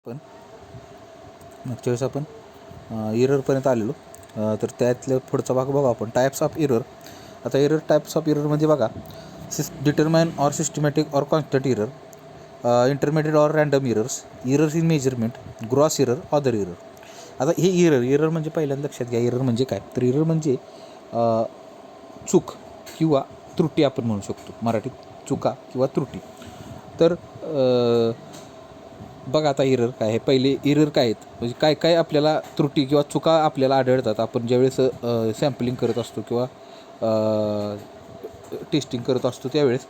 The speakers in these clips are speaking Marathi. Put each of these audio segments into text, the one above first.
पण मागच्या वेळेस आपण एररपर्यंत आलेलो. तर त्यातलं पुढचा भाग बघा आपण, टाईप्स ऑफ एरर. आता टाईप्स ऑफ एररमध्ये बघा, determine or systematic or constant error, intermediate or random errors in measurement, gross error, other error. आता हे एरर म्हणजे पहिल्यांदा लक्षात घ्या, एरर म्हणजे काय. तर एरर म्हणजे चूक किंवा त्रुटी आपण म्हणू शकतो, मराठीत चुका किंवा त्रुटी. तर बघा आता एरर काय आहे. पहिले एरर काय आहेत, म्हणजे काय काय आपल्याला त्रुटी किंवा चुका आपल्याला आढळतात आपण ज्यावेळेस सॅम्पलिंग करत असतो किंवा टेस्टिंग करत असतो, त्यावेळेस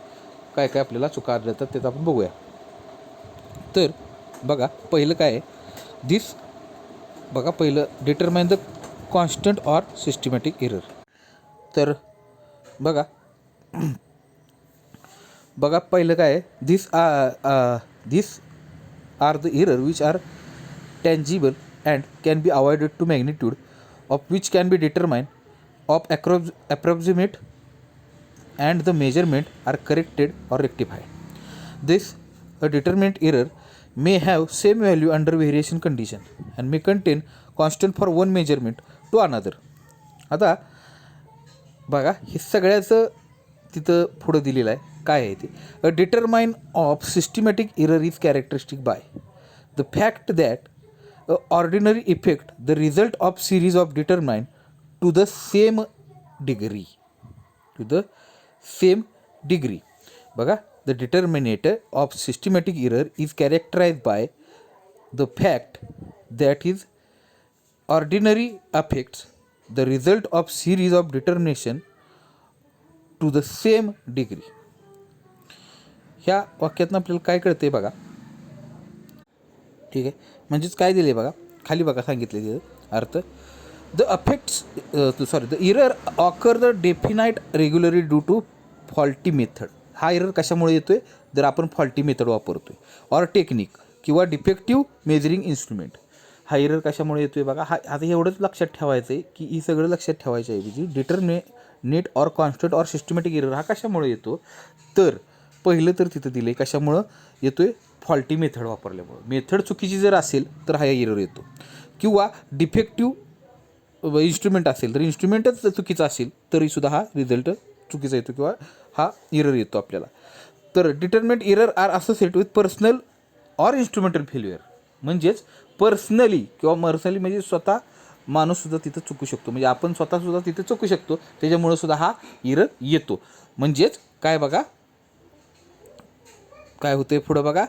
काय काय आपल्याला चुका आढळतात त्याचं आपण बघूया. तर बघा पहिलं काय आहे, पहिलं determine the constant or systematic error. तर बघा पहिलं काय आहे, this are the error which are tangible and can be avoided to magnitude of which can be determined of approximate and the measurement are corrected or rectified. This a determinate error may have same value under variation condition and may contain constant for one measurement to another. आता बघा हे सगळ्याचं तिथं पुढं दिलेलं आहे. काय आहे ते, a determine of systematic error is characteristic by the fact that ordinary effect the result of series of determine to the same degree. बघा, the determinator of systematic error is characterized by the fact that is ordinary affects the result of series of determination to the same degree. ह्या वाक्यातनं आपल्याला काय कळते बघा. ठीक आहे, म्हणजेच काय दिले बघा, खाली बघा सांगितले तिथं अर्थ. The the error occur the definite regularly due to faulty method. हा एरर कशामुळे येतो आहे, जर आपण फॉल्टी मेथड वापरतो आहे ऑर टेक्निक किंवा डिफेक्टिव्ह मेजरिंग इन्स्ट्रुमेंट. हा एरर कशामुळे येतो आहे बघा. आता एवढंच लक्षात ठेवायचं आहे की ही सगळं लक्षात ठेवायचं ऐवजी determinate or constant or systematic error हा कशामुळे येतो. तर पहिलं तर तिथं दिलं आहे कशामुळं येतो आहे, फॉल्टी मेथड वापरल्यामुळं. मेथड चुकीची जर असेल तर हा एरर येतो, किंवा डिफेक्टिव्ह इन्स्ट्रुमेंट असेल तर इन्स्ट्रुमेंटच चुकीचं असेल तरीसुद्धा हा रिझल्ट चुकीचा येतो किंवा हा एरर येतो आपल्याला. तर determinate error are associate with personal or instrumental failure. म्हणजेच पर्सनली म्हणजे स्वतः माणूससुद्धा तिथं चुकू शकतो, म्हणजे आपण स्वतःसुद्धा तिथं चुकू शकतो, त्याच्यामुळं सुद्धा हा एरर येतो. म्हणजेच काय बघा, काय होते पुढं बघा,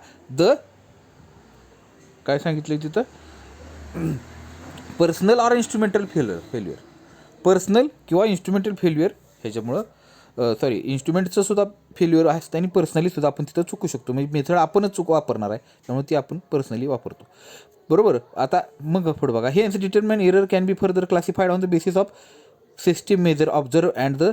काय सांगितलं तिथं, personal or instrumental failure. Personal किंवा इन्स्ट्रुमेंटल फेल्युअर ह्याच्यामुळं इन्स्ट्रुमेंटचं सुद्धा फेल्युअर असतं आणि पर्सनली सुद्धा आपण तिथं चुकू शकतो. म्हणजे मेथड आपणच वापरणार आहे, त्यामुळे ती आपण पर्सनली वापरतो. बरोबर. आता मग पुढं बघा, हे determine error can be further classified on the basis of system measure observe and the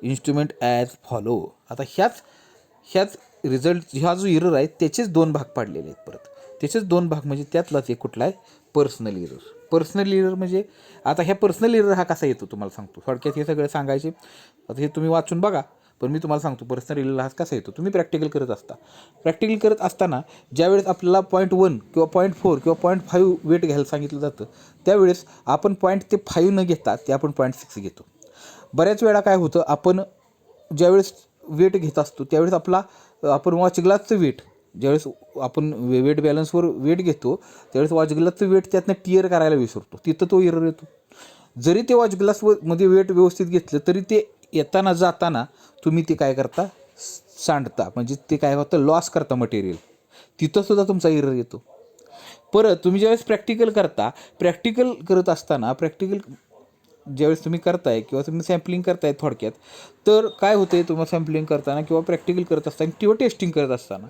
instrument as follow. आता ह्याच रिझल्ट, हा जो एरर आहे त्याचेच दोन भाग पाडलेले आहेत. परत त्याचेच दोन भाग म्हणजे त्यातलाच एक कुठला आहे, पर्सनल एरर. पर्सनल एरर म्हणजे आता ह्या पर्सनल एरर हा कसा येतो तुम्हाला सांगतो थोडक्यात. हे सगळं सांगायचे आता हे तुम्ही वाचून बघा, पण मी तुम्हाला सांगतो पर्सनल एरर हा कसा येतो. तुम्ही प्रॅक्टिकल करत असताना ज्यावेळेस आपल्याला 0.1 किंवा 0.4 किंवा 0.5 वेट घ्यायला सांगितलं जातं, त्यावेळेस आपण 0.5 न घेता ते आपण 0.6 घेतो. बऱ्याच वेळा काय होतं, आपण ज्यावेळेस वेट घेत असतो त्यावेळेस आपण वॉच ग्लासचं वेट, ज्यावेळेस आपण वेट बॅलन्सवर वेट घेतो त्यावेळेस वॉच ग्लासचं वेट त्यातनं टिअर करायला विसरतो, तिथं तो एरर येतो. जरी ते वॉच ग्लासमध्ये वेट व्यवस्थित घेतलं तरी ते येताना जाताना तुम्ही ते काय करता, सांडता, म्हणजे ते काय होतं, लॉस करता मटेरियल, तिथंसुद्धा तुमचा एरर येतो. परत तुम्ही ज्यावेळेस प्रॅक्टिकल करत असताना ज्यावेळेस तुम्ही करताय किंवा तुम्ही सॅम्पलिंग करताय थोडक्यात, तर काय होते, तुम्हाला सॅम्पलिंग करताना किंवा प्रॅक्टिकल करत असताना किंवा टेस्टिंग करत असताना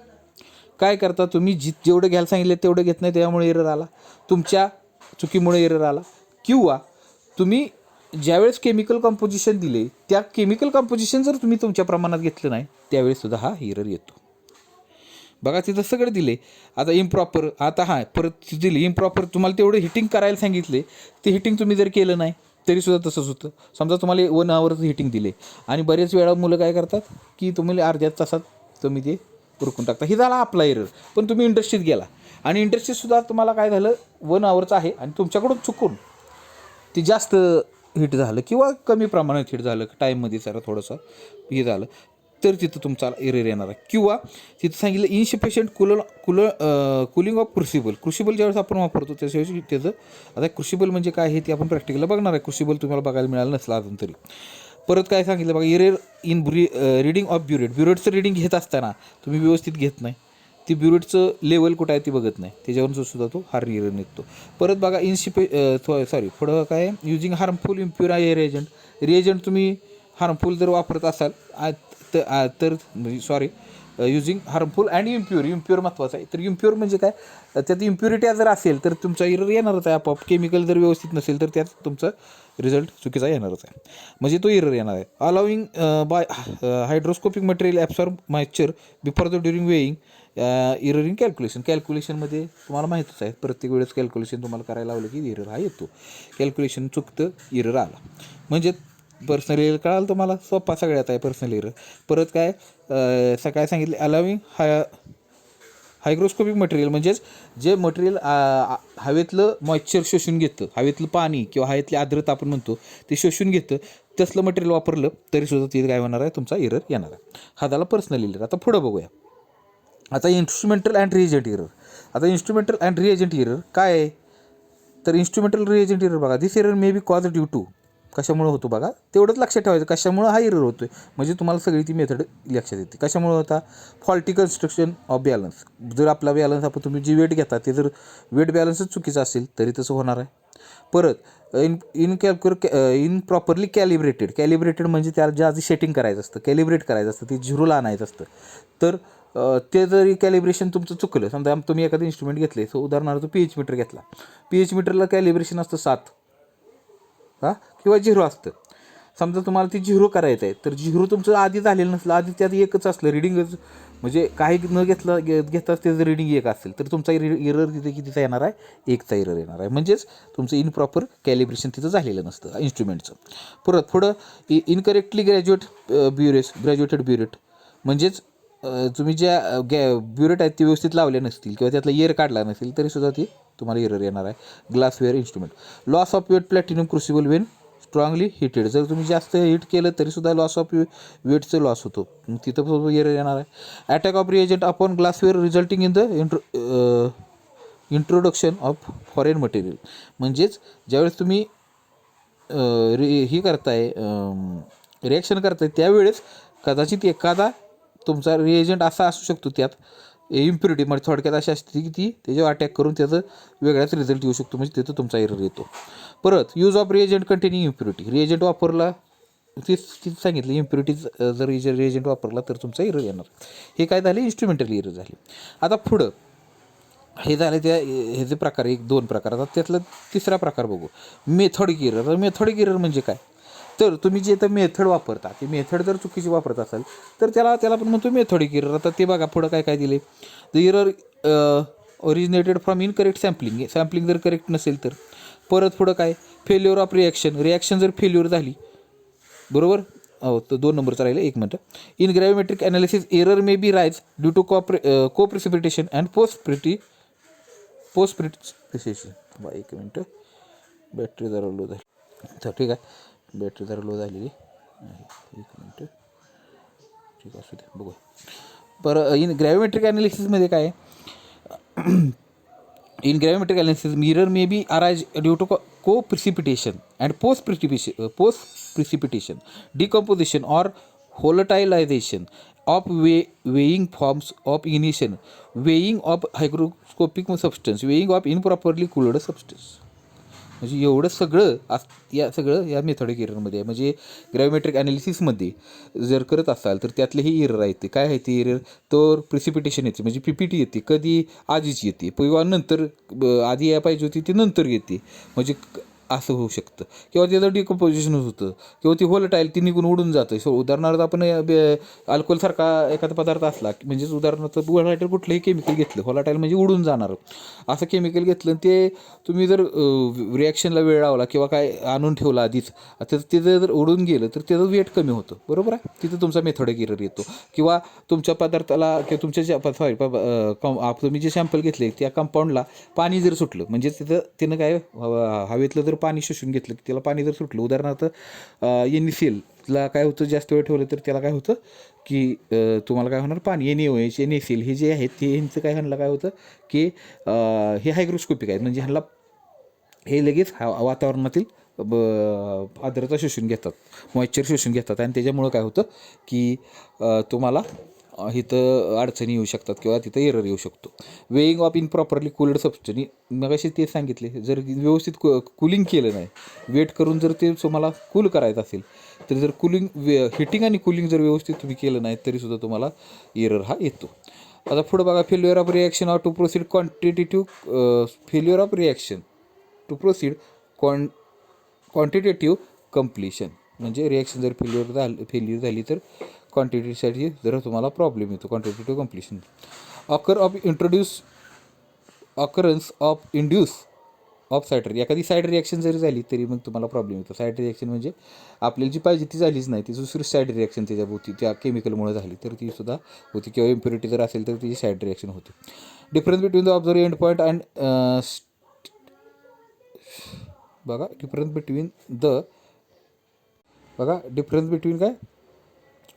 काय करता तुम्ही, जेवढं घ्यायला सांगितलं तेवढं घेत नाही, त्यामुळे एरर आला, तुमच्या चुकीमुळे एरर आला. किंवा तुम्ही ज्यावेळेस केमिकल कॉम्पोजिशन दिले त्या केमिकल कॉम्पोजिशन जर तुम्ही तुमच्या प्रमाणात घेतलं नाही त्यावेळेससुद्धा हा एरर येतो. बघा तिथं सगळं दिले. आता इम्प्रॉपर, आता परत दिले इम्प्रॉपर, तुम्हाला तेवढं हिटिंग करायला सांगितले, ते हिटिंग तुम्ही जर केलं नाही तरीसुद्धा तसंच होतं. समजा तुम्हाला 1 आवरचं हिटिंग दिले आणि बरेच वेळा मुलं काय करतात की तुम्हाला अर्ध्या तासात तुम्ही ते उरकून टाकता, हे झाला आपला एरर. पण तुम्ही इंडस्ट्रीत गेला आणि इंडस्ट्रीजसुद्धा तुम्हाला काय झालं 1 आवरचं आहे आणि तुमच्याकडून चुकून ते जास्त हिट झालं किंवा कमी प्रमाणात हिट झालं टाईममध्ये जरा थोडंसं हे झालं तर तिथं तुमचा एरर येणार आहे. किंवा तिथं सांगितलं इनसफिशियंट कुलिंग ऑफ क्रुशिबल ज्यावेळेस आपण वापरतो त्याच्यावेळेस त्याचं आता क्रुशिबल म्हणजे काय आहे ते आपण प्रॅक्टिकलला बघणार आहे. क्रुशिबल तुम्हाला बघायला मिळालं नसलं अजून तरी. परत काय सांगितलं बघा एरर इन रिडिंग ऑफ ब्युरेटचं रिडिंग घेत असताना तुम्ही व्यवस्थित घेत नाही, ती ब्युरेटचं लेवल कुठं आहे ती बघत नाही, त्याच्यावरून सुद्धा तो हा एरर निघतो. परत बघा पुढं काय युजिंग हार्मफुल इम्प्युअर रिएजंट तुम्ही हार्मफुल जर वापरत असाल तर युजिंग हार्मफुल अँड इम्प्युअर महत्त्वाचं आहे. तर इम्प्युअर म्हणजे काय, त्यात इम्प्युरिटी जर असेल तर तुमचा एरर येणारच आहे आपोआप. केमिकल जर व्यवस्थित नसेल तर त्यात तुमचा रिझल्ट चुकीचा येणारच आहे, म्हणजे तो एरर येणार आहे. Allowing by hydroscopic material absorb moisture before the during weighing error in कॅल्क्युलेशनमध्ये तुम्हाला माहीतच आहे, प्रत्येक वेळेस कॅल्क्युलेशन तुम्हाला करायला लावलं की एरर हा येतो. कॅल्क्युलेशन चुकतं एरर आला म्हणजे पर्सनल एरर कळालं तुम्हाला, सोपा सगळ्यात आहे पर्सनल एरर. परत काय सकाळी सांगितले अलाविंग हायग्रोस्कोपिक मटेरियल म्हणजेच जे मटेरियल हवेतलं मॉइश्चर शोषून घेतं, हवेतलं पाणी किंवा हवेतली आर्द्रता आपण म्हणतो ते शोषून घेतं, तसलं मटेरियल वापरलं तरीसुद्धा ते काय होणार आहे, तुमचा एरर येणार आहे. हा झाला पर्सनल एरर. आता पुढं बघूया. आता इन्स्ट्रुमेंटल अँड रिएजंट एरर. आता इन्स्ट्रुमेंटल अँड रिएजंट एरर काय आहे, तर इन्स्ट्रुमेंटल रिएजंट एरर बघा, this error may be cause due to, कशामुळे होतो बघा तेवढंच लक्षात ठेवायचं, कशामुळे हा एरर होतो आहे म्हणजे तुम्हाला सगळी ती मेथड लक्षात येते. कशामुळे होता, फॉल्टी कन्स्ट्रक्शन ऑफ बॅलन्स. जर आपला बॅलन्स आपण तुम्ही जी वेट घेता ते जर वेट बॅलन्सच चुकीचं असेल तरी तसं होणार आहे. परत इन प्रॉपरली कॅलिब्रेटेड म्हणजे त्याला जे आधी सेटिंग करायचं असतं, कॅलिब्रेट करायचं असतं, ते झिरोला आणायचं असतं. तर ते जरी कॅलिब्रेशन तुमचं चुकलं, समजा तुम्ही एखादं इन्स्ट्रुमेंट घेतले, सो उदाहरणार्थ पीएच मीटर घेतला, पीएच मीटरला कॅलिब्रेशन असतं 7 किंवा 0 असतं. समजा तुम्हाला ती 0 करायचं आहे तर 0 तुमचं आधी झालेलं नसलं, आधी त्यात एकच असलं रिडिंगच, म्हणजे काही न घेताच त्याचं रिडिंग 1 असेल तर तुमचा एरर तिथे कितीचा येणार आहे, 1चा एरर येणार आहे. म्हणजेच तुमचं इनप्रॉपर कॅलिब्रेशन तिथं झालेलं नसतं इन्स्ट्रुमेंटचं. परत पुढं इनकरेक्टली ग्रॅज्युएटेड ब्युरेट म्हणजेच तुम्ही ज्या ब्युरेट आहेत ते व्यवस्थित लावले नसतील किंवा त्यातला एअर काढला नसेल तरीसुद्धा ती तुम्हाला एरर येणार आहे. Glassware instrument. Loss of weight platinum crucible when strongly heated. जर तुम्ही जास्त हिट केलं तरीसुद्धा लॉस ऑफ वेटचं लॉस होतो, तिथं एरर येणार आहे. Attack of reagent upon glassware resulting in the introduction of foreign material. म्हणजेच ज्यावेळेस तुम्ही ही करताय रिॲक्शन करताय त्यावेळेस कदाचित एखादा तुमचा रिएजंट असा असू शकतो त्यात इम्प्युरिटी, म्हणजे थोडक्यात अशी असते की ती त्याच्यावर अटॅक करून त्याचं वेगळाच रिझल्ट येऊ शकतो, म्हणजे तिथं तुमचा एरर येतो. परत use of reagent containing impurity. Reagent वापरला तिथं सांगितलं इम्प्युरिटीज जर रिएजंट वापरला तर तुमचा एरर येणार. हे काय झाले, इन्स्ट्रुमेंटल एरर झाले. आता पुढं हे झाले हे जे प्रकार 1-2 प्रकार. आता त्यातलं तिसरा प्रकार बघू, मेथॉडिक एरर. तर मेथॉडिक एरर म्हणजे काय, तर तुम्ही जे तर मेथड वापरता ती मेथड जर चुकीची वापरत असाल तर त्याला पण म्हणतो मेथॉडिक एरर. आता ते बघा पुढं काय दिले, the error originated from incorrect sampling जर करेक्ट नसेल तर. परत पुढं काय, फेल्युअर ऑफ रिॲक्शन जर फेल्युअर झाली, बरोबर. तर 2 नंबरचा राहिलं, 1 मिनटं. In gravimetric analysis error may be rise due to co precipitation and post precipitation. 1 मिनटं, बॅटरी जरा लो झाली, तर ठीक आहे, बॅटरी जरा लो झालेली आहे. 1 मिनटं, ठीक असू दे, बघू. इन ग्रॅव्हिमेट्रिक ॲनालिसिसमध्ये काय आहे, in gravimetric analysis error may be arise due to co precipitation and post precipitation decomposition or volatilization of weighing forms of ignition, weighing of hygroscopic substance, weighing of improperly cooled substance. म्हणजे एवढं सगळं या मेथॉडिक एररमध्ये आहे. म्हणजे ग्रॅव्हिमेट्रिक ॲनालिसिसमध्ये जर करत असाल तर त्यातलेही एरर आहेत. ते काय आहे ते एरर, तर प्रिसिपिटेशन येते म्हणजे PPT येते, कधी आधीच येते किंवा नंतर, आधी या पाहिजे होती ती नंतर येते. म्हणजे असं होऊ शकतं, किंवा त्याचं डिकम्पोजिशन होतं, किंवा ती व्होलेटाईल ती निघून उडून जातं. सो उदाहरणार्थ आपण अल्कोहोलसारखा एखादा पदार्थ असला, म्हणजेच उदाहरणार्थ व्होलाटाईल कुठलंही केमिकल घेतलं, व्होलाटाईल म्हणजे उडून जाणार असं केमिकल घेतलं, ते तुम्ही जर रिॲक्शनला वेळ लावला किंवा काय आणून ठेवला आधीच, तर तिथं जर उडून गेलं तर त्याचं वेट कमी होतं, बरोबर आहे. तिथं तुमचा मेथोडिक एरर येतो. किंवा तुमच्या पदार्थाला किंवा तुमच्या सॉरी तुम्ही जे सॅम्पल घेतले त्या कंपाऊंडला पाणी जर सुटलं, म्हणजे तिनं काय हवेतलं जर पाणी शोषून घेतलं, की त्याला पाणी जर सुटलं, उदाहरणार्थ NaClला काय होतं, जास्त वेळ ठेवलं तर त्याला काय होतं की तुम्हाला काय होणार, पाणी NaOH NaCl हे जे आहेत ते ह्यांचं काय ह्यांना काय होतं की हे हायग्रोस्कोपिक आहेत, म्हणजे ह्यांना हे लगेच वातावरणातील आर्द्रता शोषून घेतात, मॉइश्चर शोषून घेतात, आणि त्याच्यामुळं काय होतं की तुम्हाला इथं अडचणी येऊ शकतात किंवा तिथं एरर येऊ शकतो. Weighing of improperly cooled substance, मग असे ते सांगितले, जर व्यवस्थित कूलिंग केलं नाही, वेट करून जर ते तुम्हाला कूल करायचं असेल तर जर हिटिंग आणि कूलिंग जर व्यवस्थित तुम्ही केलं नाही तरीसुद्धा तुम्हाला एरर हा येतो. आता पुढं बघा, failure of reaction or to proceed quantitative failure of reaction to proceed quantitative completion, म्हणजे रिॲक्शन जर फेल्युअर झाली तर क्वांटिटीसाठी जर तुम्हाला प्रॉब्लेम येतो. Quantitative completion occurrence of induce of side एखादी साईड रिॲक्शन जरी झाली तरी मग तुम्हाला प्रॉब्लेम येतो. साईड रिॲक्शन म्हणजे आपल्याला जी पाहिजे ती झालीच नाही, ती दुसरी साईड रिॲक्शन त्याच्याभोवती त्या केमिकलमुळे झाली तर ती सुद्धा होती, किंवा इम्प्युरिटी जर असेल तर तिची साईड रिॲक्शन होते. Difference between the observe end point and बघा डिफरन्स बिटवीन काय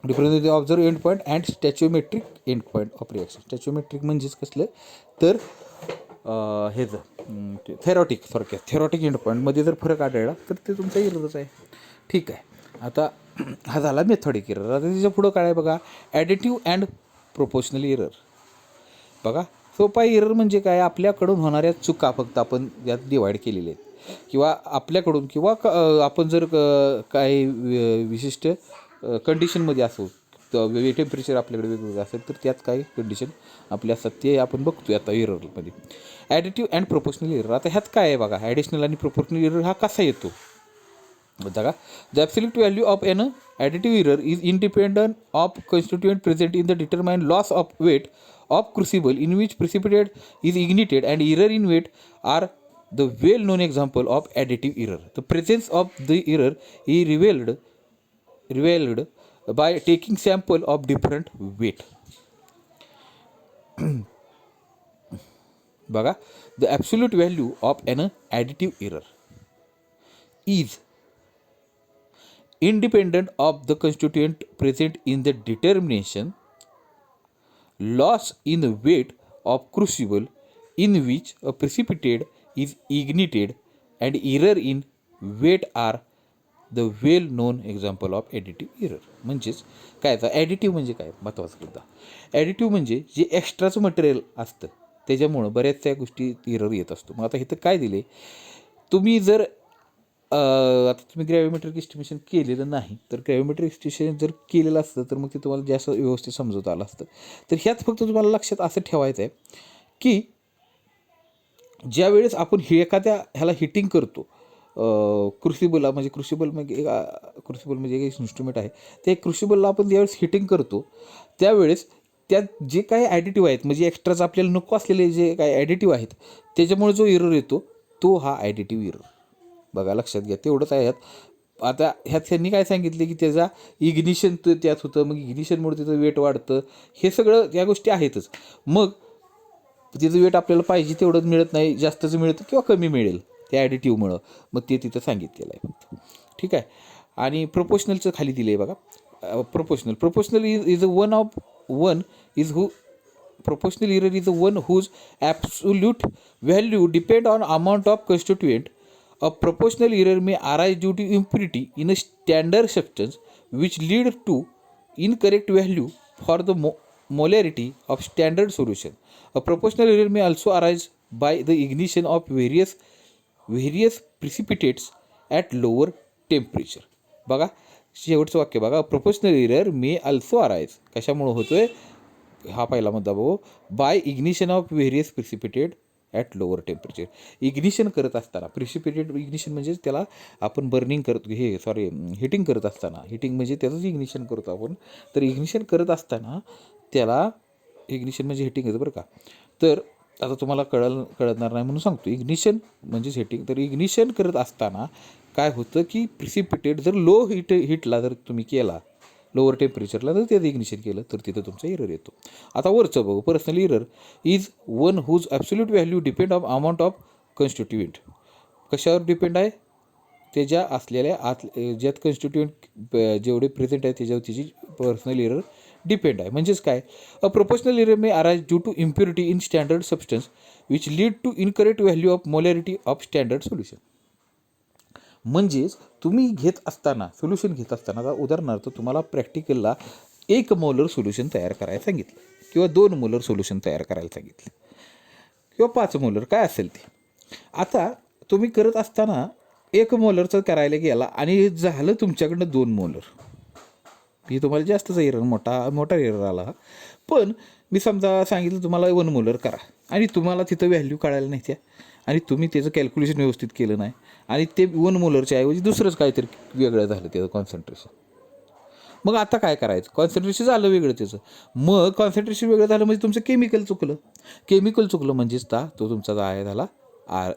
difference observe end point and stoichiometric end point of reaction. Stoichiometric म्हणजेच कसलं तर थेरॉटिक एंड पॉईंटमध्ये जर फरक आढळला तर ते तुमचा एररच आहे. ठीक आहे. आता हा झाला मेथॉडिक एरर. आता त्याच्या पुढं काय आहे बघा, ॲडिटिव्ह अँड प्रोपोर्शनल एरर. बघा सोपा एरर म्हणजे काय, आपल्याकडून होणाऱ्या चुका फक्त आपण यात डिवाईड केलेल्या आहेत, किंवा आपल्याकडून किंवा आपण जर काही विशिष्ट कंडिशनमध्ये असो, टेम्परेचर आपल्याकडे वेगवेगळं असेल तर त्यात काही कंडिशन आपले असतात ते आपण बघतो आता एररमध्ये. Additive and proportional error. आता ह्यात काय आहे बघा, ॲडिशनल आणि प्रोपोर्शनल एरर हा कसा येतो बघा. The absolute value of an additive error is independent of constituent present in the determine loss of weight of crucible in which precipitate is ignited, and error in weight are the well known example of additive error. The presence of the error is revealed by taking sample of different weight. बघा, the absolute value of an additive error is independent of the constituent present in the determination loss in the weight of crucible in which a precipitate is ignited, and error in weight are the well known example of additive error. म्हणजेच काय आता ॲडिटिव्ह म्हणजे काय महत्त्वाचं मुद्दा. ॲडिटिव्ह म्हणजे जे एक्स्ट्राचं मटेरियल असतं त्याच्यामुळं बऱ्याच त्या गोष्टी एरर येत असतो. मग आता इथं काय दिले, तुम्ही जर आता तुम्ही ग्रॅव्हिमेट्रिक एस्टिमेशन केलेलं नाही, तर ग्रॅव्हिमेट्रिक एस्टिमेशन जर केलेलं असतं तर मग ते तुम्हाला जास्त व्यवस्थित समजवता आलं असतं. तर ह्यात फक्त तुम्हाला लक्षात असं ठेवायचं आहे की ज्या वेळेस आपण एखाद्या ह्याला हिटिंग करतो, क्रुसिबल म्हणजे एक इन्स्ट्रुमेंट आहे, ते क्रुसिबलला आपण ज्यावेळेस हिटिंग करतो त्यावेळेस त्यात जे काही ॲडिटिव्ह आहेत, म्हणजे एक्स्ट्राचं आपल्याला नको असलेले जे काही ॲडिटिव्ह आहेत त्याच्यामुळे जो एरर येतो तो हा ॲडिटिव्ह एरर. बघा लक्षात घ्या, तेवढंच आहे ह्यात. आता ह्यात त्यांनी काय सांगितले की त्याचा इग्निशन त्यात होतं, मग इग्निशनमुळे त्याचं वेट वाढतं, हे सगळं त्या गोष्टी आहेतच. मग तिचं वेट आपल्याला पाहिजे तेवढंच मिळत नाही, जास्तच मिळतं किंवा कमी मिळेल त्या ॲडिटिव्हमुळं, मग ते तिथं सांगितलेलं आहे फक्त. ठीक आहे. आणि प्रोपोर्शनलचं खाली दिलं आहे बघा, proportional is proportional error is the one whose absolute value depend on amount of constituent. A proportional error may arise due to impurity in a standard substance, which lead to incorrect value for the molarity of standard solution. A proportional error may also arise by the ignition of various precipitates at lower temperature. बघा शेवटचं वाक्य बघा, proportional error may also arise, कशामुळे होतोय हा पहिला मुद्दा बघू, by ignition of various precipitate at lower temperature. Ignition करत असताना, प्रिसिपिटेट इग्निशन म्हणजे त्याला आपण बर्निंग करतो, हिटिंग करत असताना, हिटिंग म्हणजे त्याचंच इग्निशन करतो आपण. तर इग्निशन करत असताना त्याला, इग्निशन म्हणजे हिटिंग येतं बरं का. तर आता तुम्हाला कळणार नाही म्हणून सांगतो. इग्निशन म्हणजेच हिटिंग. तर इग्निशन करत असताना काय होतं की प्रिसिपिटेट जर लो हिटला जर तुम्ही केला, लोअर टेम्परेचरला, तर त्याचं इग्निशन केलं तर तिथं तुमचा एरर येतो. आता वरचं बघू. Personal error is one whose absolute value depend of amount of constituent. कशावर डिपेंड आहे? त्याच्या असलेल्या ज्यात कन्स्टिट्युएंट जेवढे प्रेझेंट आहे त्याच्यावर त्याची पर्सनल एरर डिपेंड आहे. म्हणजेच काय? A proportional error may arise due to impurity in standard substance which lead to incorrect value of molarity of standard solution. म्हणजेच तुम्ही घेत असताना, सोल्युशन घेत असताना, आता उदाहरणार्थ तुम्हाला प्रॅक्टिकलला 1 मोलर सोल्युशन तयार करायला सांगितलं किंवा 2 मोलर सोल्युशन तयार करायला सांगितलं किंवा 5 मोलर काय असेल ते. आता तुम्ही करत असताना 1 मोलरचं करायला गेला आणि झालं तुमच्याकडनं 2 मोलर. ही तुम्हाला जास्तच एरर, मोठा एरर आला. पण मी समजा सांगितलं तुम्हाला 1 मोलर करा आणि तुम्हाला तिथं व्हॅल्यू कळायला नाही त्या, आणि तुम्ही त्याचं कॅल्क्युलेशन व्यवस्थित केलं नाही आणि ते 1 मोलरच्या ऐवजी दुसरंच काहीतरी वेगळं झालं त्याचं कॉन्सन्ट्रेशन. मग आता काय करायचं? कॉन्सन्ट्रेशन झालं वेगळं त्याचं. मग कॉन्सन्ट्रेशन वेगळं झालं म्हणजे तुमचं केमिकल चुकलं म्हणजेच तो तुमचा काय झाला,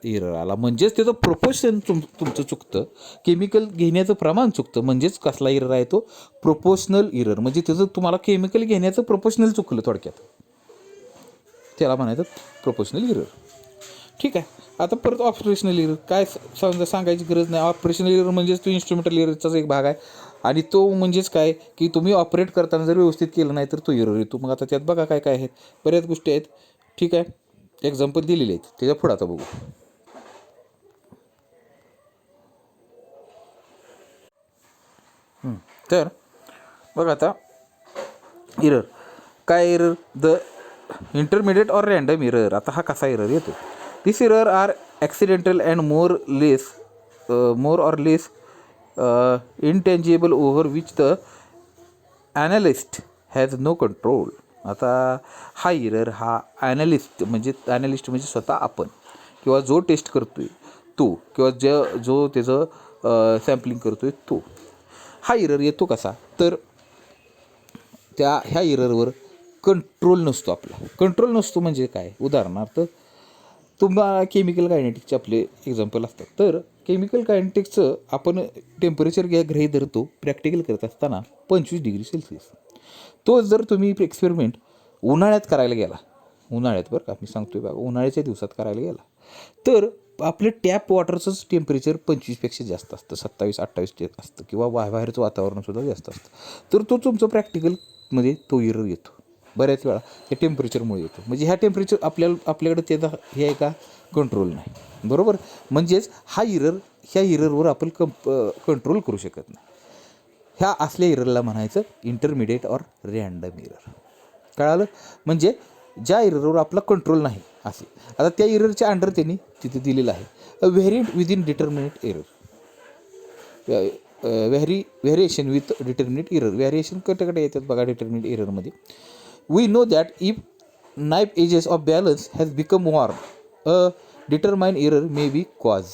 एरर आला. म्हणजेच त्याचं प्रोपोर्शन तुमचं चुकतं, केमिकल घेण्याचं प्रमाण चुकतं. म्हणजेच कसला एरर आहे तो? Proportional error. म्हणजे त्याचं तुम्हाला केमिकल घेण्याचं प्रोपोर्शनल चुकलं थोडक्यात, त्याला म्हणायचं प्रोपोर्शनल एरर. ठीक आहे. आता परत ऑपरेशनल एरर काय सांगायची गरज नाही. ऑपरेशनल एरर म्हणजेच तो इन्स्ट्रुमेंटल एररचाच एक भाग आहे आणि तो म्हणजेच काय की तुम्ही ऑपरेट करताना जर व्यवस्थित केलं नाही तर तो एरर येतो. मग आता त्यात बघा काय काय आहेत, बऱ्याच गोष्टी आहेत. ठीक आहे, एक्झाम्पल दिलेले आहेत, त्याच्या पुढं आता बघू. तर बघा आता एरर काय, error the intermediate or random error. आता हा कसा एरर येतो? This error are accidental and more or less intangible over which the analyst has no control. आता हा एरर हा ॲनालिस्ट म्हणजे स्वतः आपण किंवा जो टेस्ट करतो आहे तो किंवा जो त्याचं सॅम्पलिंग करतो आहे तो, हा एरर येतो कसा? तर ह्या एररवर कंट्रोल नसतो आपला. कंट्रोल नसतो म्हणजे काय? उदाहरणार्थ तुम्हाला केमिकल कायनेटिक्सचे आपले एक्झाम्पल असतात. तर केमिकल कायनेटिक्सचं आपण टेम्परेचर गृहीत धरतो प्रॅक्टिकल करत असताना 25 डिग्री सेल्सिअस. तो जर तुम्ही एक्सपेरिमेंट उन्हाळ्यात करायला गेला, उन्हाळ्यात बरं का मी सांगतोय बघा, उन्हाळ्याच्या दिवसात करायला गेला तर आपलं टॅप वॉटरचंच टेम्परेचर 25पेक्षा जास्त असतं, 27-28 असतं किंवा बाहेरचं वातावरणसुद्धा जास्त असतं. तर तो तुमचं प्रॅक्टिकलमध्ये तो एरर येतो बऱ्याच वेळा, या टेम्परेचरमुळे येतो. म्हणजे ह्या टेम्परेचर आपल्याकडे त्याचा हे आहे का? कंट्रोल नाही, बरोबर. म्हणजेच ह्या एररवर आपण कंट्रोल करू शकत नाही. ह्या असल्या एररला म्हणायचं इंटरमिडिएट ऑर रँडम एरर. कळालं? म्हणजे ज्या एररवर आपला कंट्रोल नाही असे. आता त्या एररच्या अंडर त्यांनी तिथे दिलेलं आहे a variant within determinate error, variation with determinate error. Variation कटे येतात बघा डिटर्मिनेट एररमध्ये. We know that if knife edges of balance has become warm a determine error may be cause.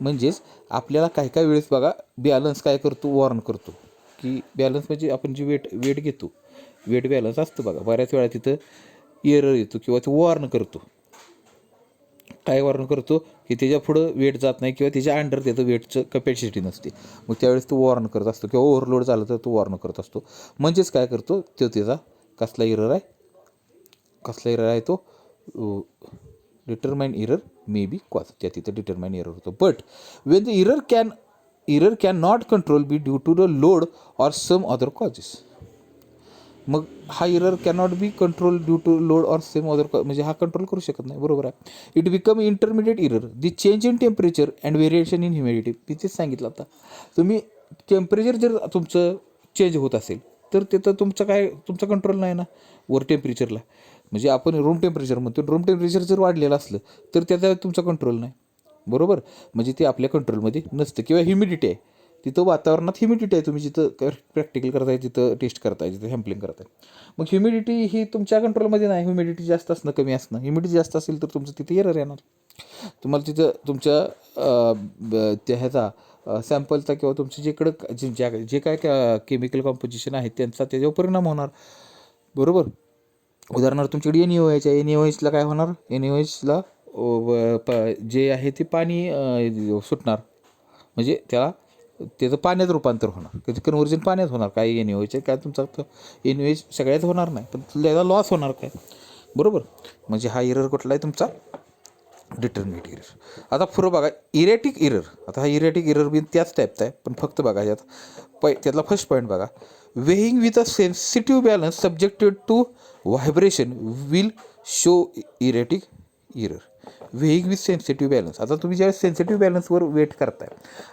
म्हणजेच आपल्याला काय वेळेस बघा बॅलन्स काय करतो? वॉर्न करतो. की बॅलन्स म्हणजे आपण जी वेट घेतो, वेट बॅलन्स असतं बघा, बऱ्याच वेळा तिथं एरर येतो किंवा तो वॉर्न करतो. काय वॉर्न करतो? की त्याच्या पुढं वेट जात नाही किंवा त्याच्या अंडर त्याचं वेटचं कपॅसिटी नसते. मग त्यावेळेस तो वॉर्न करत असतो किंवा ओव्हरलोड झालं तर तो वॉर्न करत असतो. म्हणजेच काय करतो तो त्याचा कसला एरर आहे तो determine error may be cause. त्या तिथं डिटरमाइन एरर होतो. But when the error can not control be due to the load or some other causes. मग हा error cannot be control due to load or same other cause, म्हणजे हा कंट्रोल करू शकत नाही, बरोबर आहे. It become intermediate error the change in temperature and variation in humidity. तिथेच सांगितलं आता तुम्ही टेम्परेचर जर तुमचं चेंज होत असेल तर तिथं तुमचा कंट्रोल नाही ना वर टेम्परेचरला. म्हणजे आपण रूम टेम्परेचर म्हणतो, रूम टेम्परेचर जर वाढलेलं असलं तर त्याचा तुमचा कंट्रोल नाही, बरोबर. म्हणजे ते आपल्या कंट्रोलमध्ये नसतं. किंवा ह्युमिडिटी आहे, तिथं वातावरणात ह्युमिडिटी आहे. तुम्ही जिथं प्रॅक्टिकल करताय तिथं टेस्ट करताय, जिथं सॅम्पलिंग करताय. मग ह्युमिडिटी ही तुमच्या कंट्रोलमध्ये नाही. ह्युमिडिटी जास्त असणं कमी असणं, ह्युमिडिटी जास्त असेल तर तुमचं तिथे एरर येणार. तुम्हाला तिथं तुमच्या त्या ह्याचा सॅम्पलचा किंवा तुमचं जिकडं जे काय केमिकल कॉम्पोजिशन आहे त्यांचा त्याच्यावर परिणाम होणार. बरोबर. उदाहरणार्थ तुमच्याकडे NaOH आहे. NaOHला काय होणार, NaOHला जे आहे ते पाणी सुटणार, म्हणजे त्याचं पाण्यात रूपांतर होणार, त्याचं कन्व्हर्जन पाण्यात होणार. काय NaOH आहे काय तुमचा NaOH सगळ्यात होणार नाही, पण त्याचा लॉस होणार काय. बरोबर. म्हणजे हा एरर कुठला आहे तुमचा, डिटर्मिनेट एरर. आता पुढं बघा इरॅटिक एरर. आता हा इरॅटिक एरर बी त्याच टाईपचा आहे, पण फक्त बघा यात त्यातला फर्स्ट पॉईंट बघा, weighing with a sensitive balance subjected to vibration will show erratic error. Weighing with sensitive balance. आता तुम्ही ज्यावेळेस सेन्सिटिव्ह बॅलन्सवर वेट करताय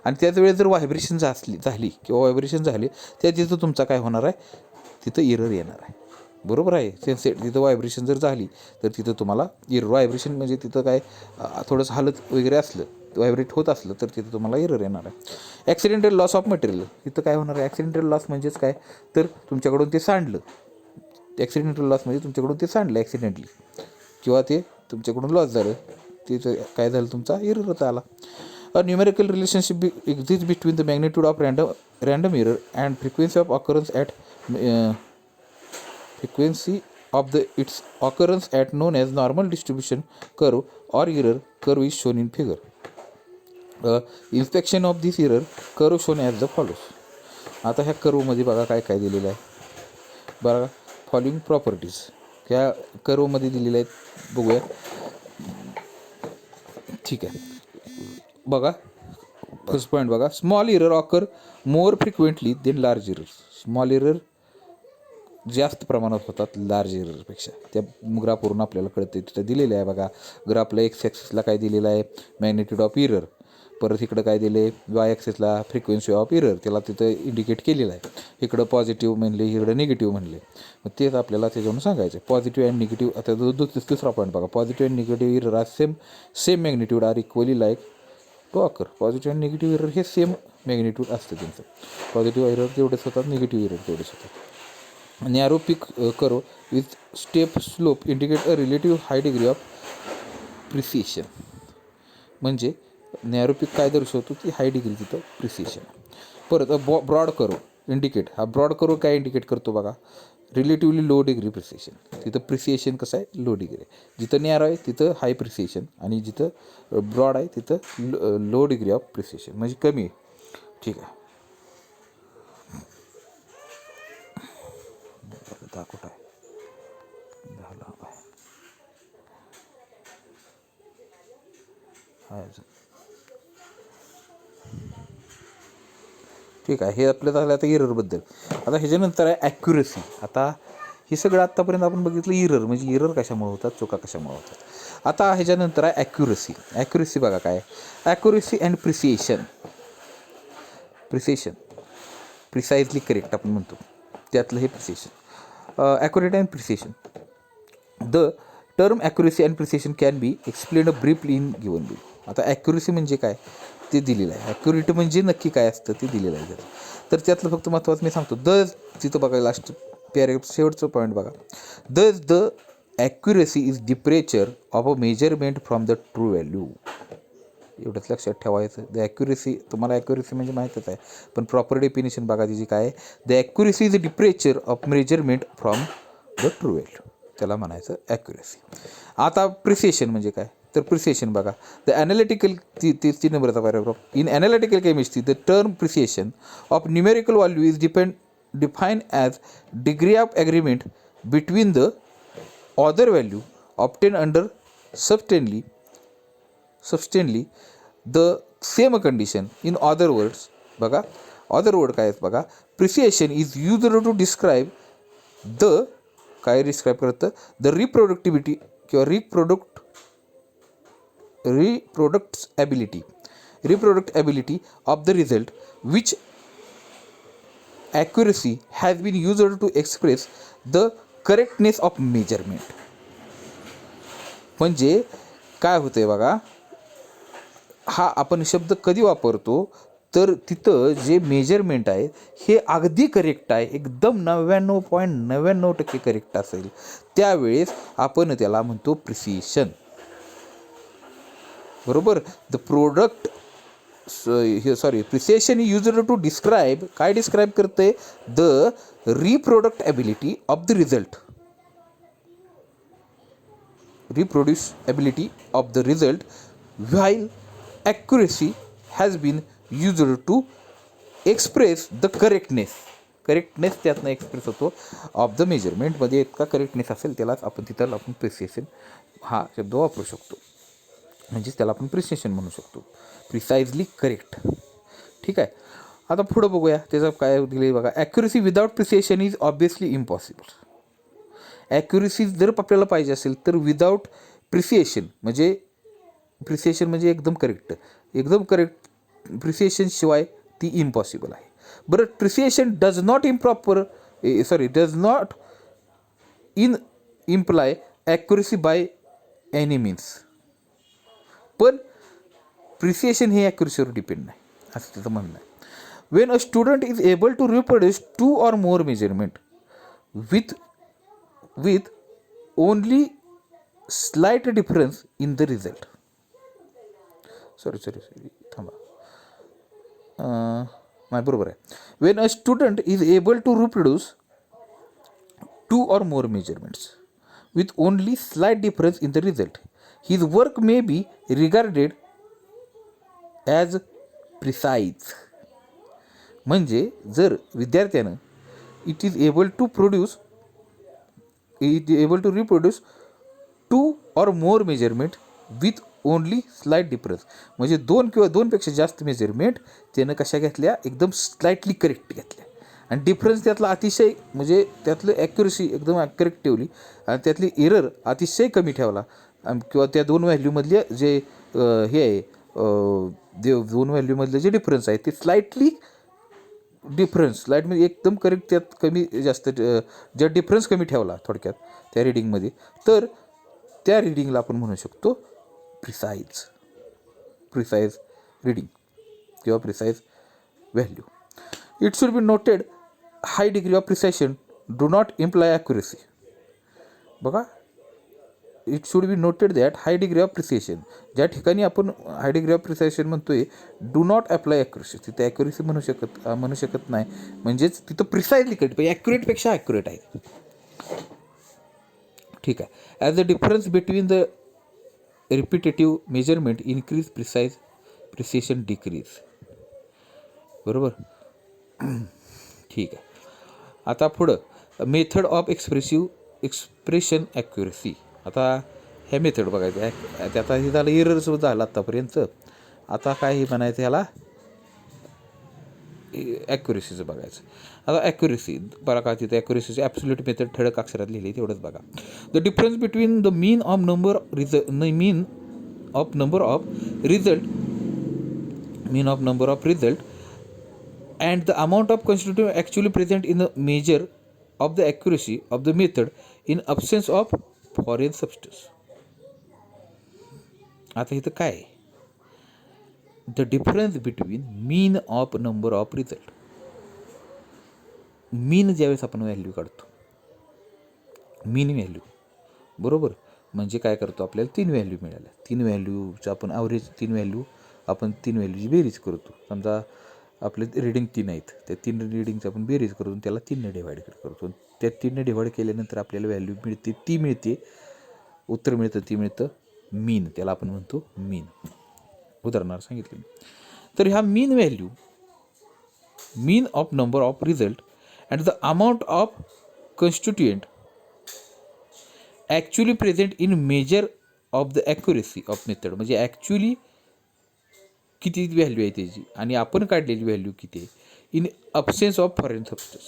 आणि त्याच वेळेस जर व्हायब्रेशन झाली किंवा व्हायब्रेशन झाली, त्या तिथं तुमचा काय होणार आहे, तिथं एरर येणार आहे. बरोबर आहे. तिथं व्हायब्रेशन जर झाली तर तिथं तुम्हाला एरर. व्हायब्रेशन म्हणजे तिथं काय थोडंसं हालत वगैरे असलं, व्हायब्रेट होत असलं तर तिथं तुम्हाला एरर येणार आहे. Accidental loss of material. तिथं काय होणार आहे, ॲक्सिडेंटल लॉस म्हणजेच काय, तर तुमच्याकडून ते सांडलं. ॲक्सिडेंटल लॉस म्हणजे तुमच्याकडून ते सांडलं ॲक्सिडेंटली, किंवा ते तुमच्याकडून लॉस झालं, तिथं काय झालं, तुमचा एररच आला. A numerical relationship exist between the magnitude of random error and frequency of occurrence at frequency of its occurrence at known as normal distribution curve or error curve is shown in figure. Inspection of this error curve shown as the follows. आता ह्या कर्वमध्ये बघा काय काय दिलेलं आहे. बघा फॉलोइंग प्रॉपर्टीज ह्या कर्वमध्ये दिलेल्या आहेत, बघूया. ठीक आहे. बघा फर्स्ट पॉईंट बघा, small error occur more frequently than large error. Small error जास्त प्रमाणात होतात लार्ज एररपेक्षा. त्या ग्राफवरून आपल्याला कळतं. तिथं दिलेलं आहे बघा ग्राफला. एक्स ॲक्सिसला काय दिलेलं आहे, मॅग्निट्यूड ऑफ एरर. परत इकडं काय दिलं आहे, वाय ॲक्सिसला फ्रिक्वेन्सी ऑफ एरर, त्याला तिथं इंडिकेट केलेलं आहे. इकडं पॉझिटिव्ह म्हणले, इकडं निगेटिव्ह म्हणले. मग तेच आपल्याला त्याच्यावरून सांगायचं आहे. Positive and negative. आता तिसरा पॉईंट बघा, positive and negative error are same magnitude are equally like to occur. Positive and negative error हे सेम मॅग्निट्यूड असतं त्यांचं. पॉझिटिव्ह एरर तेवढेच होतात, निगेटिव्ह एरर तेवढेच होतात. Narrow peak curve with step slope indicate a relative high degree of precision. म्हणजे नॅरो पिक काय दर्शवतो की हाय डिग्री तिथं प्रिसिशन. परत ब्रॉड कर्व इंडिकेट. हा ब्रॉड कर्व काय इंडिकेट करतो बघा, रिलेटिव्हली लो डिग्री प्रिसिशन. तिथं प्रिसिएशन कसं आहे, लो डिग्री. जिथं नॅरो आहे तिथं हाय प्रिसिएशन आणि जिथं ब्रॉड आहे तिथं लो डिग्री ऑफ प्रिसिएशन, म्हणजे कमी आहे. ठीक आहे. दाखवत आहे झालं अजून. ठीक आहे. हे आपलं झालं आता एररबद्दल. आता ह्याच्यानंतर आहे ॲक्युरसी. आता हे सगळं आत्तापर्यंत आपण बघितलं एरर, म्हणजे एरर कशामुळे होतात, चुका कशामुळे होतात. आता ह्याच्यानंतर आहे ॲक्युरसी. ॲक्युरसी बघा काय, ॲक्युरसी अँड प्रिसिएशन. प्रिसाइजली करेक्ट आपण म्हणतो, त्यातलं हे प्रिसिएशन. accurate and precision. The term accuracy and precision can be explained briefly in given below. आता ॲक्युरसी म्हणजे काय ते दिलेलं आहे. ॲक्युरेट म्हणजे नक्की काय असतं ते दिलेलं आहे. तर त्यातलं फक्त महत्त्वाचं मी सांगतो. तिथं बघा लास्ट पॅरेग्राफ शेवटचं पॉईंट बघा. The accuracy is temperature of a measurement from the true value. एवढंच लक्षात ठेवायचं. द ॲक्युरसी, तुम्हाला ॲक्युरसी म्हणजे माहीतच आहे, पण प्रॉपर डेफिनेशन बघा तिची काय आहे. The accuracy is the temperature of measurement from the true value, त्याला म्हणायचं ॲक्युरसी. आता प्रिसिएशन म्हणजे काय, तर प्रिसिएशन बघा, द ॲनालिटिकल 3 नंबरचा paragraph. In analytical chemistry the term precision of numerical value is define as degree of agreement between the other value obtain under substantially the same condition. In other words बघा, other word काय आहेत बघा, precision is used to describe the काय डिस्क्राईब करतं, द रिप्रोडक्टिव्हिटी किंवा reproducibility of the result which accuracy has been used to express the correctness of measurement. म्हणजे काय होतं आहे बघा, हा आपण शब्द कधी वापरतो तर तिथं जे मेजरमेंट आहे हे अगदी करेक्ट आहे, एकदम 99.99% करेक्ट असेल, त्यावेळेस आपण त्याला म्हणतो प्रिसिशन. बरोबर. The product precision used to describe, काय डिस्क्राईब करते, the reproducibility of the result, reproducibility of the result, while accuracy has been used to express the correctness त्यातनं एक्सप्रेस होतो ऑफ द मेजरमेंटमध्ये इतका करेक्टनेस असेल त्यालाच आपण तिथं आपण प्रिसिशन हा शब्द वापरू शकतो, म्हणजेच त्याला आपण प्रिसिशन म्हणू शकतो, प्रिसाइजली करेक्ट. ठीक आहे. आता पुढं बघूया त्याचं काय दिले बघा. Accuracy without precision is obviously impossible. Accuracy जर आपल्याला पाहिजे असेल तर विदाऊट प्रिसिएशन म्हणजे एकदम करेक्ट प्रिसिएशनशिवाय ती इम्पॉसिबल आहे. बरं, precision does not imply accuracy by any means. पण प्रिसिएशन हे ॲक्युरेसीवर डिपेंड नाही असं त्याचं म्हणणं आहे. When a student is able to reproduce 2 or more measurement with only slight difference in the result. sorry थांबा, नाही बरोबर आहे. when a student is able to reproduce 2 or more measurements with only slight difference in the result, his work may be regarded as precise. म्हणजे जर विद्यार्थ्यानं it is able to reproduce 2 or more measurement with only slight difference, म्हणजे 2 किंवा 2पेक्षा जास्त मेजरमेंट त्यानं कशा घेतल्या, एकदम स्लाइटली करेक्ट घेतल्या, आणि डिफरन्स त्यातला अतिशय म्हणजे त्यातलं ॲक्युरेसी एकदम करेक्ट ठेवली आणि त्यातली एरर अतिशय कमी ठेवला, किंवा त्या 2 व्हॅल्यूमधले जे हे आहे 2 व्हॅल्यूमधले जे डिफरन्स आहे ते स्लाइट म्हणजे एकदम करेक्ट, त्यात कमी जास्त ज्या डिफरन्स कमी ठेवला थोडक्यात त्या रिडिंगमध्ये, तर त्या रिडिंगला आपण म्हणू शकतो प्रिसाइज रिडिंग किंवा precise value. It should be noted high degree of precision do not imply accuracy. बघा, it should be noted that high degree of precision, ज्या ठिकाणी आपण हाय डिग्री ऑफ प्रिसिएशन म्हणतोय, डू नॉट अप्लाय ॲक्युरेसी, तिथे ॲक्युरेसी म्हणू शकत नाही, म्हणजेच तिथं प्रिसाइजली करेक्ट, ॲक्युरेटपेक्षा ॲक्युरेट आहे. ठीक आहे. As the difference between the repetitive measurement increase precision decrease. बरोबर. ठीक आहे. आता पुढं मेथड ऑफ एक्सप्रेशन ॲक्युरेसी. आता हे मेथड बघायचं आहे, त्याचा हे झालं एररसुद्धा झालं आत्तापर्यंत. आता काय हे म्हणायचं ह्याला ॲक्युरेसीचं बघायचं. आता ॲक्युरेसी बघा का, तिथं ॲक्युरेसीची ॲब्सोल्यूट मेथड ठळक अक्षरात लिहिली तेवढंच बघा. The difference between the mean of number of result and the amount of constitutive actually present in the measure of the accuracy of the method in absence of foreign substance. आता इथं काय, the difference between mean of number of result. Mean ज्यावेळेस आपण व्हॅल्यू काढतो, मीन व्हॅल्यू बरोबर, म्हणजे काय करतो, आपल्याला 3 व्हॅल्यू मिळाल्या, 3 व्हॅल्यूचं आपण ॲव्हरेज 3 व्हॅल्यूची बेरीज करतो. समजा आपले रिडिंग 3 आहेत, त्या 3 रिडिंगचं आपण बेरीज करून त्याला 3ने डिवाईड करतो. त्या 3ने डिवाईड केल्यानंतर आपल्याला व्हॅल्यू मिळते, उत्तर मिळतं मीन, त्याला आपण म्हणतो मीन. उदाहरणार्थ सांगितलं. तर ह्या mean of number of result and the amount of constituent actually present in measure of the accuracy of method, म्हणजे ॲक्च्युली किती व्हॅल्यू आहे त्याची आणि आपण काढलेली व्हॅल्यू किती आहे, in absence of foreign substance,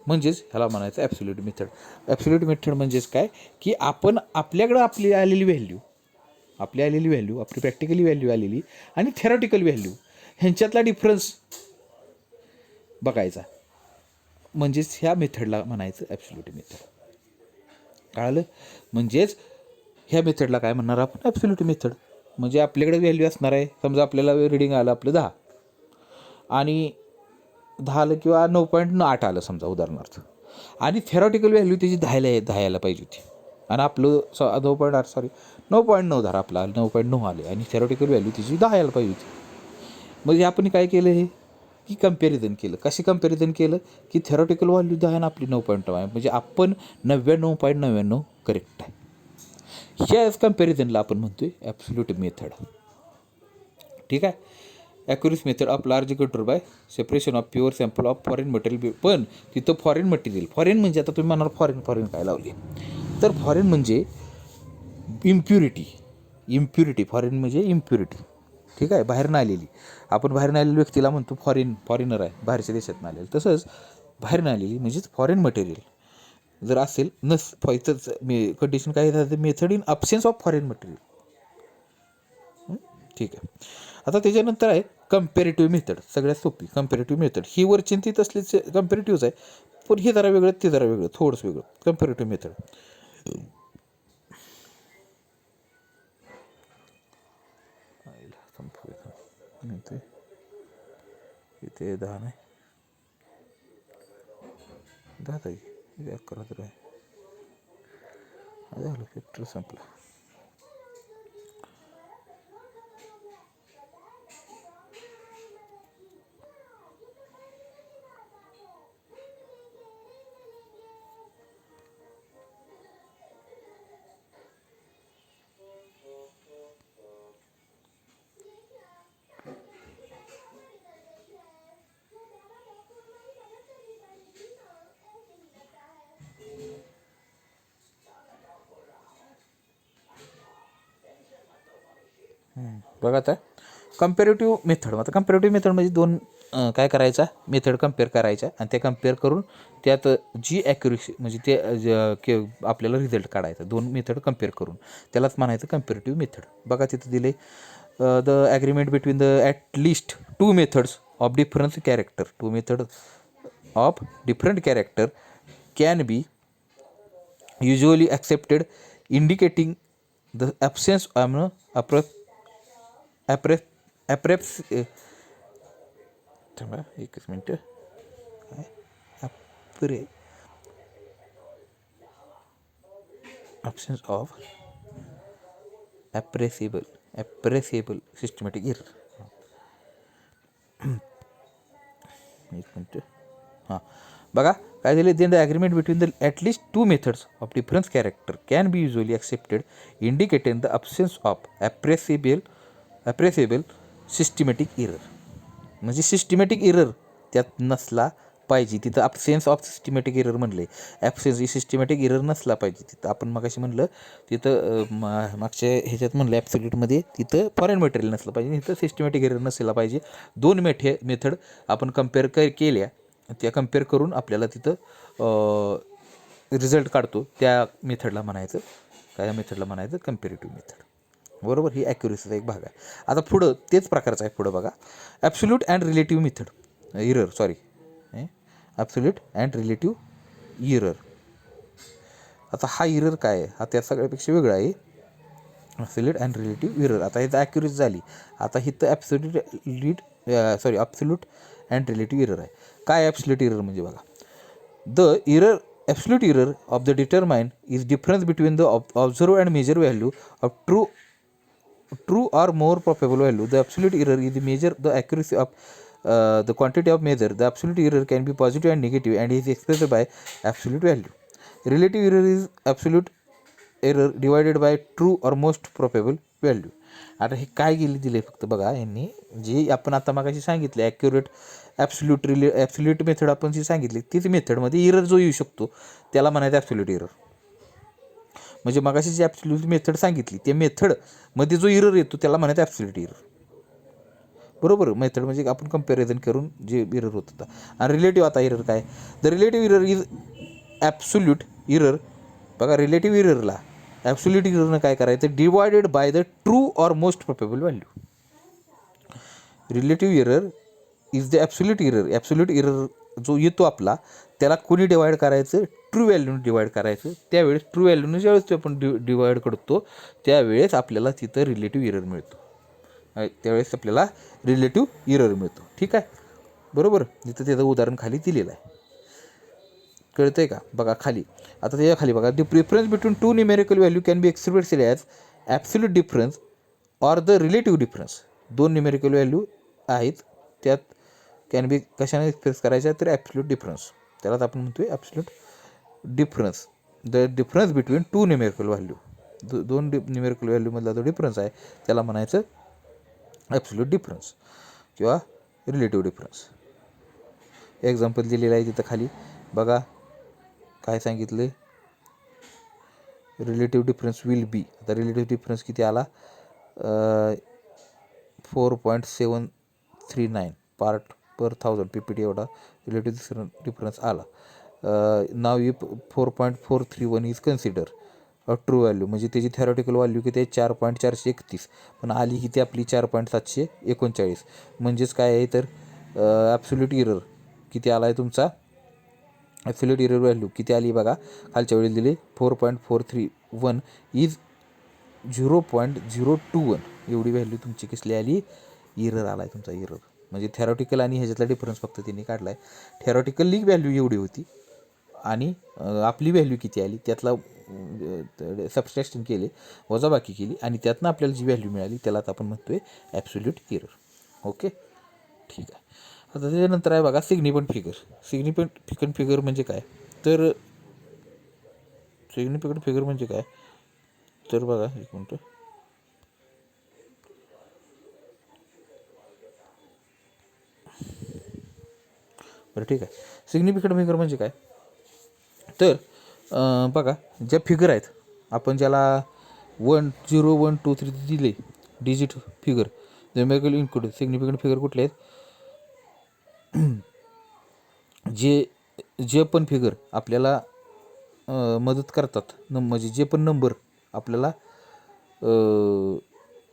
म्हणजेच ह्याला म्हणायचं ॲब्सोल्यूट मेथड. ॲब्सोल्यूट मेथड म्हणजेच काय, की आपण आपल्याकडं आपली आलेली व्हॅल्यू, आपली प्रॅक्टिकली व्हॅल्यू आलेली आणि थेरॉटिकल व्हॅल्यू ह्यांच्यातला डिफरन्स बघायचा, म्हणजेच ह्या मेथडला म्हणायचं ॲब्सोल्यूट मेथड. कळालं? म्हणजेच ह्या मेथडला काय म्हणणार आपण, ॲब्सोल्यूट मेथड. म्हणजे आपल्याकडे व्हॅल्यू असणार आहे, समजा आपल्याला रिडिंग आलं आपलं 10 आणि 10 आलं किंवा 9.8 आलं समजा उदाहरणार्थ, आणि थेरॉटिकल व्हॅल्यू त्याची 10 यायला पाहिजे होती, आणि आपलं 9.8 सॉरी 9.9 धरा, आपला 9.9 आले आणि थेरॉटिकल व्हॅल्यू त्याची 10 यायला पाहिजे होती. म्हणजे आपण काय केलं हे की कम्पॅरिझन केलं. कशी कम्पॅरिझन केलं की थेरॉटिकल व्हॅल्यू 10 आणि आपली 9.9 आहे, म्हणजे आपण 99.99 करेक्ट आहे. ह्या कम्पॅरिझनला आपण म्हणतोय ॲब्सोल्यूट मेथड. ठीक आहे. Accuracy method of large control by separation of pure sample of foreign material. पण तिथं फॉरेन मटेरियल, फॉरेन म्हणजे आता तुम्ही म्हणाल फॉरेन काय लावले, तर फॉरेन म्हणजे इम्प्युरिटी फॉरेन म्हणजे इम्प्युरिटी. ठीक आहे. बाहेरनं आलेली, आपण बाहेरनं आलेल्या व्यक्तीला म्हणतो फॉरेनर आहे, बाहेरच्या देशातून आलेलं. तसंच बाहेरनं आलेली म्हणजेच फॉरेन मटेरियल जर असेल इथंच कंडिशन काय झालं, method in absence of foreign material. ठीक आहे. आता त्याच्यानंतर आहे कम्पॅरेटिव्ह मेथड. सगळ्यात सोपी कम्पॅरेटिव्ह मेथड. ही वर चिंतित असलेच कम्पॅरेटिव्हच आहे, पण हे जरा वेगळं ते जरा वेगळं, थोडंसं वेगळं. कम्पॅरेटिव्ह मेथड इथे 10 नाही, 10 ताई 11 तर आहे, झालं फॅक्टर संपला. बघा आता कम्पॅरेटिव्ह मेथड. आता कम्पॅरेटिव्ह मेथड म्हणजे दोन काय करायचा, मेथड कम्पेअर करायच्या आणि त्या कम्पेअर करून त्यात जी ॲक्युरेसी म्हणजे ते आपल्याला रिझल्ट काढायचा. दोन मेथड कम्पेअर करून त्यालाच म्हणायचं कम्पॅरेटिव्ह मेथड. बघा तिथं दिले the agreement between the at least two methods of difference character. Two method of different character can be usually accepted, indicating the absence of एकच मिनटं absence of appreciable systematic error. एक मिनटं हां बघा काय झाले. Then the agreement between the at least two methods of difference character can be usually accepted, indicating the absence of appreciable systematic error. म्हणजे सिस्टमॅटिक इरर त्यात नसला पाहिजे. तिथं अब्सेन्स ऑफ सिस्टमॅटिक इरर म्हणले, ॲब्सेन्स ही सिस्टमॅटिक इरर नसला पाहिजे तिथं. आपण मगाशी म्हणलं तिथं मागच्या ह्याच्यात म्हणलं ॲब्सोल्यूटमध्ये तिथं फॉरेन मटेरियल नसलं पाहिजे, तिथं सिस्टमॅटिक इरर नसला पाहिजे. दोन मेथड आपण कम्पेअर केल्या, त्या कम्पेअर करून आपल्याला तिथं रिझल्ट काढतो. त्या मेथडला म्हणायचं काय, मेथडला म्हणायचं कम्पॅरेटिव्ह मेथड. बरोबर. ही ॲक्युरेसीचा एक भाग आहे. आता पुढं तेच प्रकारचं आहे. पुढं बघा absolute and relative method error absolute and relative error. आता हा इरर काय आहे, हा त्या सगळ्यापेक्षा वेगळा आहे. Absolute and relative error. आता इथं ॲक्युरेसी झाली. आता इथं ॲब्सोल्यूट अँड रिलेटिव्ह इरर आहे. काय ॲब्सोल्यूट इरर म्हणजे बघा, the error absolute error of the determine is difference between the observed and measured value of true or more probable value. The absolute error is the measure the accuracy of the quantity of measure. The absolute error can be positive and negative and is expressed by absolute value. Relative error is absolute error divided by true or most probable value. आता हे काय दिले फक्त बघा यांनी, जे आपण आता मगाशी सांगितले ॲब्सोल्यूट मेथड आपण जी सांगितली तीच मेथडमध्ये इरर जो येऊ शकतो त्याला म्हणायचं ॲब्सोल्यूट इरर. म्हणजे मगाशी जी ॲब्सोल्यूट मेथड सांगितली त्या मेथडमध्ये जो इरर येतो त्याला म्हणायचं ॲब्सोल्यूट इरर. बरोबर. मेथड म्हणजे आपण कम्पॅरिझन करून जे इरर होत होता. आणि रिलेटिव्ह आता इरर काय, the relative error is absolute error. बघा रिलेटिव्ह इररला ॲब्सोल्यूट इररनं काय करायचं, divided by the true or most probable value. Relative error is the absolute error. Absolute error जो येतो आपला त्याला कोणी डिवाईड करायचं, ट्रू व्हॅल्यूने डिवाईड करायचं. त्यावेळेस ट्रू व्हॅल्यूने ज्यावेळेस आपण डिवाईड करतो त्यावेळेस आपल्याला तिथं रिलेटिव्ह इरर मिळतो. त्यावेळेस आपल्याला रिलेटिव्ह इरर मिळतो. ठीक आहे, बरोबर. तिथं त्याचं उदाहरण खाली दिलेलं आहे, कळतंय का? बघा खाली, आता त्याच्या खाली बघा, the preference between two numerical value can be expressed as absolute difference or the relative difference. दोन न्यूमेरिकल व्हॅल्यू आहेत, त्यात कॅन बी कशाने एक्सप्रेस करायच्या तर ॲब्सोल्यूट डिफरन्स. त्यालाच आपण म्हणतोय absolute difference. The difference between two numerical value, दोन न्यूमेरिकल व्हॅल्यूमधला जो डिफरन्स आहे त्याला म्हणायचं ॲब्सोल्यूट डिफरन्स किंवा रिलेटिव्ह डिफरन्स. एक्झाम्पल दिलेलं आहे तिथं खाली बघा, काय सांगितलं, रिलेटिव्ह डिफरन्स विल बी. आता रिलेटिव्ह डिफरन्स किती आला, 4.739 पार्ट पर 1000 PPT एवढा रिलेटिव्ह डिफरन्स आला. Now if 4.431 is consider a true value, म्हणजे त्याची थेरॉटिकल व्हॅल्यू किती आहे 4.431, पण आली किती आपली 4.739. म्हणजेच काय आहे तर ॲब्सोल्यूट इरर किती आला आहे तुमचा, ॲब्सोल्यूट इरर व्हॅल्यू किती आली बघा, खालच्या वेळी दिली 4.431 इज 0.021. एवढी व्हॅल्यू तुमची कसली आली, इरर आला आहे तुमचा इरर. म्हणजे थेरॉटिकल आणि ह्याच्यातला डिफरन्स फक्त त्यांनी काढला आहे. थेरॉटिकली व्हॅल्यू एवढी होती आणि आपली व्हॅल्यू किती आली त्यातला सबस्ट्रॅक्शन केले, वजाबाकी केली आणि त्यातनं आपल्याला जी व्हॅल्यू मिळाली त्यालाच आपण म्हणतोय ॲब्सोल्यूट इरर. ओके, ठीक आहे. आता त्याच्यानंतर आहे बघा सिग्निफिकंट फिगर. सिग्निफिकंट फिगर म्हणजे काय तर, सिग्निफिकंट फिगर म्हणजे काय तर बघा, एक मिनटं, बरं ठीक आहे. सिग्निफिकंट फिगर म्हणजे काय तर बघा, ज्या फिगर आहेत आपण ज्याला 1 0 1 2 3 दिले digit figure, numerical include significant figure कुठले आहेत, जे पण फिगर आपल्याला मदत करतात म्हणजे जे पण नंबर आपल्याला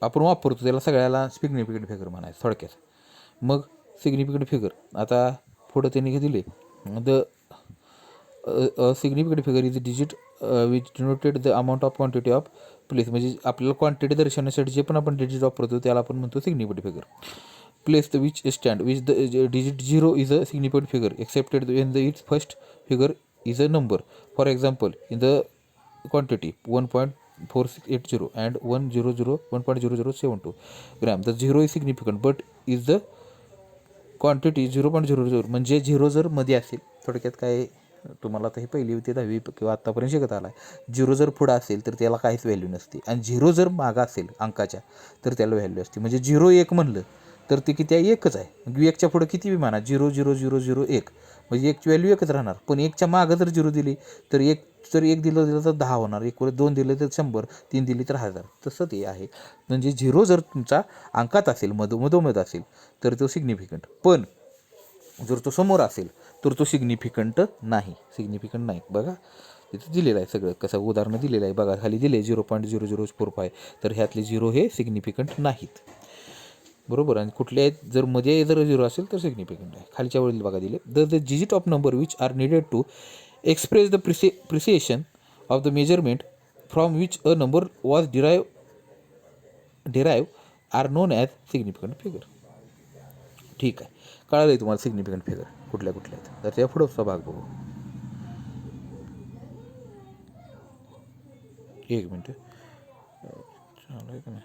आपण वापरतो त्याला सगळ्याला सिग्निफिकंट फिगर म्हणायचं थोडक्यात. मग सिग्निफिकंट फिगर आता पुढं त्यांनी दिले, the significant figure is digit which denoted the amount of quantity of place. म्हणजे आपल्याला क्वांटिटी दर्शवण्यासाठी जे पण आपण डिजिट वापरतो त्याला आपण म्हणतो significant figure. Place the which stand which the digit 0 is a significant figure accepted Wien the it's first figure is a number. For example, in the quantity 1.4680 and 1.0072 gram. The 0 is significant but is the quantity 0.00. म्हणजे 0 जर मध्ये असेल, थोडक्यात काय तुम्हाला आता हे पहिली होती 10वी किंवा आत्तापर्यंत शिकत आला आहे, 0 जर पुढं असेल तर त्याला काहीच व्हॅल्यू नसते आणि 0 जर मागं असेल अंकाच्या तर त्याला व्हॅल्यू असते. म्हणजे 0 1 म्हणलं तर ते किती आहे, एकच आहे. एकच्या पुढं किती बी म्हणा 0.0001 म्हणजे एकची व्हॅल्यू एकच राहणार. पण एकच्या मागं जर 0 दिली तर एक दिलं तर 10 होणार, एक वर 2 दिलं तर 100, 3 दिली तर 1000. तसं ते आहे. म्हणजे 0 जर तुमचा अंकात असेल, मधोमध असेल तर तो सिग्निफिकंट, पण जर तो समोर असेल तर तो सिग्निफिकंट नाही. बघा तिथं दिलेलं आहे सगळं, कसं उदाहरणं दिलेलं आहे बघा, खाली दिले 0.0045. तर ह्यातले 0 हे सिग्निफिकंट नाहीत, बरोबर. आणि कुठले आहेत, जर मध्ये जर 0 असेल तर सिग्निफिकंट आहे. खालच्या वरील बघा दिले, the digit of number which are needed to express the precision of the measurement from which a number was derived are known as significant figure. ठीक आहे, कळालं आहे तुम्हाला सिग्निफिकंट फिगर कुठल्या आहेत. तर त्या पुढचा भाग बघू, एक मिनटं चालू आहे का नाही.